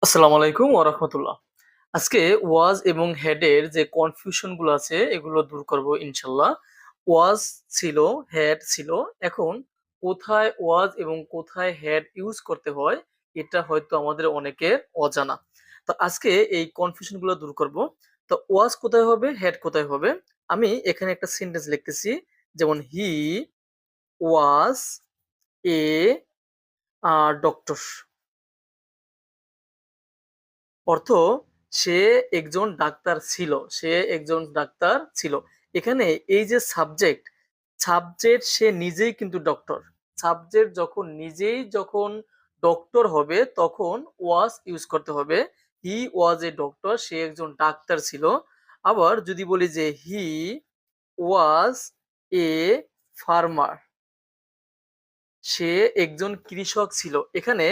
আসসালামু আলাইকুম ওয়া রাহমাতুল্লাহ। আজকে ওয়াজ এবং হেডের যে কনফিউশন গুলো আছে এগুলো দূর করব ইনশাল্লাহ। ওয়াজ ছিল, হেড ছিল। এখন কোথায় ওয়াজ এবং কোথায় হেড ইউজ করতে হয় এটা হয়তো আমাদের অনেকের অজানা। তো আজকে এই কনফিউশন গুলো দূর করব। তো ওয়াজ কোথায় হবে, হেড কোথায় হবে? আমি এখানে একটা সেন্টেন্স লিখতেছি, যেমন হি ওয়াজ এ ডক্টর। অর্থ সে একজন ডাক্তার ছিল। সে একজন ডাক্তার ছিল। এখানে এই যে সাবজেক্ট সে নিজেই কিন্তু ডক্টর। সাবজেক্ট যখন নিজেই যখন ডক্টর হবে তখন ওয়াজ ইউজ করতে হবে। হি ওয়াজ এ ডক্টর, সে একজন ডাক্তার ছিল। আবার যদি বলি যে হি ওয়াজ এ ফার্মার, সে একজন কৃষক ছিল। এখানে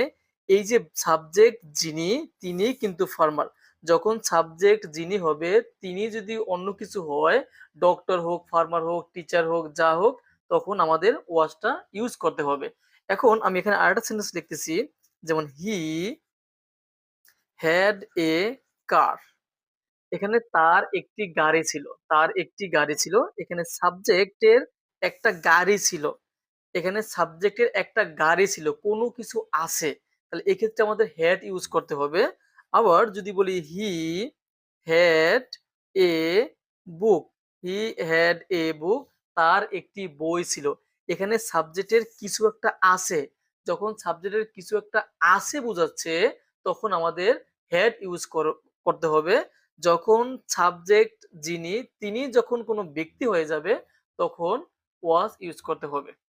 এই যে সাবজেক্ট যিনি, তিনি কিন্তু ফার্মার। যখন সাবজেক্ট যিনি হবে, তিনি যদি অন্য কিছু হয়, ডক্টর হোক, ফার্মার হোক, টিচার হোক, যা হোক, তখন আমাদের ওয়াজটা ইউজ করতে হবে। এখন আমি এখানে আরেকটা সেন্টেন্স লিখতেছি, যেমন হি হ্যাড এ কার। এখানে তার একটি গাড়ি ছিল। তার একটি গাড়ি ছিল। এখানে সাবজেক্টের একটা গাড়ি ছিল। এখানে সাবজেক্টের একটা গাড়ি ছিল, কোনো কিছু আছে। তাহলে এক্ষেত্রে আমাদের হ্যাড ইউজ করতে হবে। আবার যদি বলি he had a book, he had a বুক, তার একটি বই ছিল। এখানে সাবজেক্টের কিছু একটা আছে। যখন সাবজেক্টের কিছু একটা আছে বোঝাচ্ছে, তখন আমাদের হ্যাড ইউজ করতে হবে। যখন সাবজেক্ট যিনি, তিনি যখন কোনো ব্যক্তি হয়ে যাবে, তখন ওয়াজ ইউজ করতে হবে।